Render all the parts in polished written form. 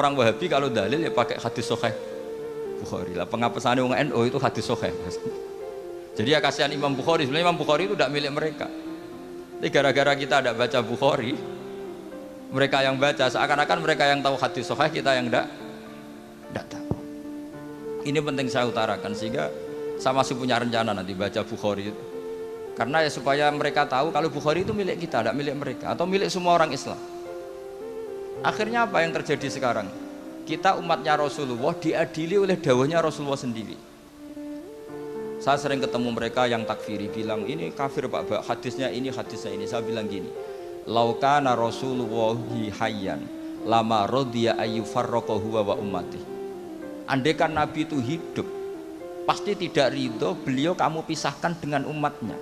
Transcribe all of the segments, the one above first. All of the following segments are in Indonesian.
Orang Wahabi kalau dalil ya pakai hadis sahih Bukhari lah. Pengapesannya orang NU itu hadis sahih. Jadi ya kasihan Imam Bukhari. Sebenarnya Imam Bukhari itu tidak milik mereka. Tapi gara-gara kita tidak baca Bukhari, mereka yang baca seakan-akan mereka yang tahu hadis sahih, kita yang tidak tahu. Ini penting saya utarakan sehingga saya masih punya rencana nanti baca Bukhari itu. Karena ya supaya mereka tahu kalau Bukhari itu milik kita, tidak milik mereka atau milik semua orang Islam. Akhirnya apa yang terjadi sekarang? Kita umatnya Rasulullah diadili oleh dawahnya Rasulullah sendiri. Saya sering ketemu mereka yang takfiri bilang ini kafir Pak, hadisnya ini hadisnya ini. Saya bilang gini, laukana Rasulullahi hayyan lama rodiya ayyufarraqa huwa wa ummati. Andaikan Nabi itu hidup, pasti tidak ridho beliau kamu pisahkan dengan umatnya.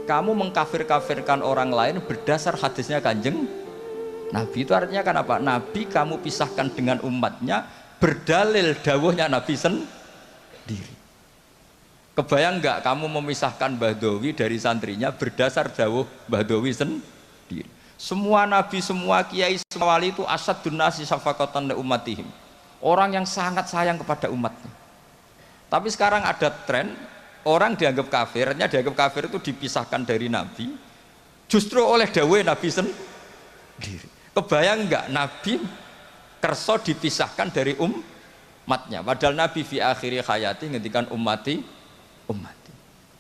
Kamu mengkafir-kafirkan orang lain berdasar hadisnya Kanjeng Nabi, itu artinya kan apa? Nabi kamu pisahkan dengan umatnya berdalil dawuhnya Nabi sendiri. Kebayang nggak kamu memisahkan Mbah Dowi dari santrinya berdasar dawuh Mbah Dowi sendiri? Semua nabi, semua kiai, semua wali itu asadun nasi syafaqatan li ummatihim. Orang yang sangat sayang kepada umatnya. Tapi sekarang ada tren orang dianggap kafir, artinya dianggap kafir itu dipisahkan dari Nabi justru oleh dawuh Nabi sendiri. Kebayang nggak Nabi kerso dipisahkan dari umatnya, padahal Nabi fi akhiri hayati ngendikan ummati.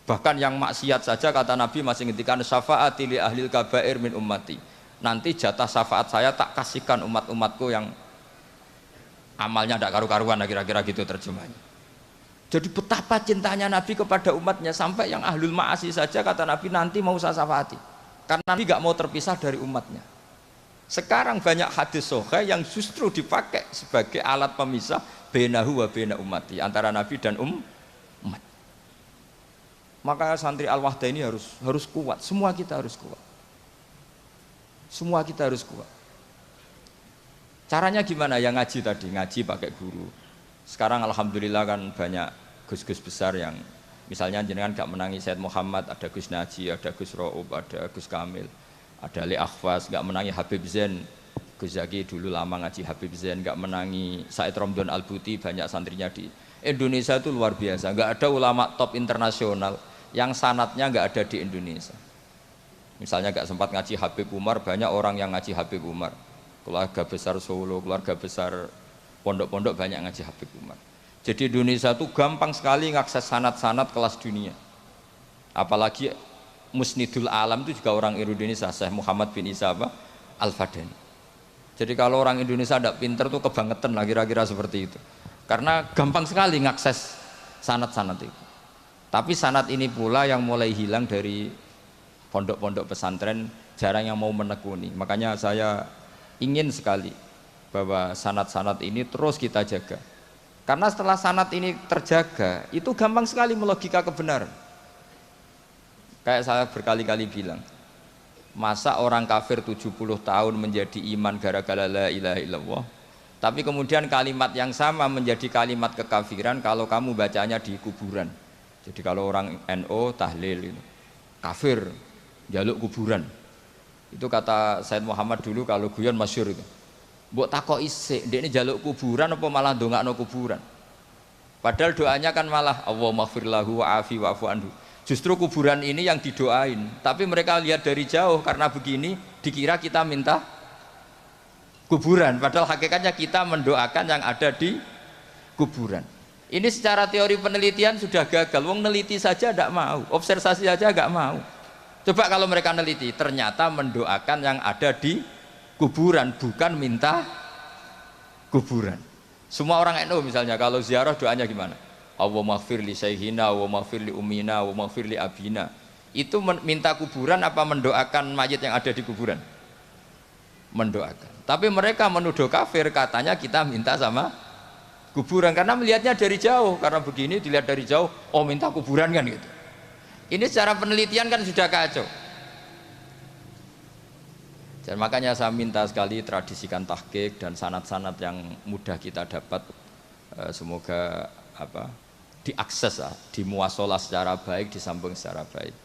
Bahkan yang maksiat saja kata Nabi masih ngendikan syafaati li ahlil kabair min ummati. Nanti jatah syafaat saya tak kasihkan umat-umatku yang amalnya tidak karu-karuan, kira-kira gitu terjemahnya. Jadi betapa cintanya Nabi kepada umatnya sampai yang ahlul ma'asi saja kata Nabi nanti mau saya syafaati. Karena Nabi nggak mau terpisah dari umatnya. Sekarang banyak hadis sahih yang justru dipakai sebagai alat pemisah bainahu wa baina ummati, antara Nabi dan umat. Maka santri Al-Wahdah ini harus kuat. Semua kita harus kuat. Semua kita harus kuat. Caranya gimana? Yang ngaji tadi, ngaji pakai guru. Sekarang alhamdulillah kan banyak gus-gus besar yang misalnya jenengan gak menangi Said Muhammad, ada Gus Naji, ada Gus Ro'ub, ada Gus Kamil, ada Ali Akhwas, gak menangi Habib Zain. Gus Zaki dulu lama ngaji Habib Zain, gak menangi Said Romdon Al-Buti, banyak santrinya di Indonesia itu luar biasa. Gak ada ulama top internasional yang sanatnya gak ada di Indonesia. Misalnya gak sempat ngaji Habib Umar, banyak orang yang ngaji Habib Umar. Keluarga besar Solo, keluarga besar pondok-pondok banyak ngaji Habib Umar. Jadi Indonesia itu gampang sekali ngakses sanat-sanat kelas dunia. Apalagi Musnidul Alam itu juga orang Indonesia, Syekh Muhammad bin Isa Al-Fadani. Jadi kalau orang Indonesia tidak pinter tuh kebangetan lah kira-kira seperti itu. Karena gampang sekali ngakses sanat-sanat itu. Tapi sanat ini pula yang mulai hilang dari pondok-pondok pesantren, jarang yang mau menekuni. Makanya saya ingin sekali bahwa sanat-sanat ini terus kita jaga. Karena setelah sanat ini terjaga, itu gampang sekali melogika kebenaran. Kayak saya berkali-kali bilang, masa orang kafir 70 tahun menjadi iman gara-gara la ilaha illallah, tapi kemudian kalimat yang sama menjadi kalimat kekafiran kalau kamu bacanya di kuburan. Jadi kalau orang NU tahlil itu kafir, jaluk kuburan. Itu kata Said Muhammad dulu kalau guyon masyhur itu. Mbok takok isik, dia ini jaluk kuburan apa malah ndongakno kuburan. Padahal doanya kan malah Allahumma ighfir lahu wa'afi wa'fu anhu. Justru kuburan ini yang didoain, tapi mereka lihat dari jauh karena begini dikira kita minta kuburan, padahal hakikatnya kita mendoakan yang ada di kuburan. Ini secara teori penelitian sudah gagal. Wong neliti saja tidak mau, observasi saja nggak mau. Coba kalau mereka neliti, ternyata mendoakan yang ada di kuburan, bukan minta kuburan. Semua orang NU misalnya kalau ziarah doanya gimana? Allahumma ighfir li syaihina, Allahumma ighfir li ummina, Allahumma ighfir li abina. Itu minta kuburan apa mendoakan mayit yang ada di kuburan? Mendoakan. Tapi mereka menuduh kafir, katanya kita minta sama kuburan karena melihatnya dari jauh. Karena begini dilihat dari jauh, oh minta kuburan kan gitu. Ini secara penelitian kan sudah kacau. Dan makanya saya minta sekali tradisikan tahqiq dan sanad-sanad yang mudah kita dapat, semoga diakses, dimuasalah secara baik, disambung secara baik.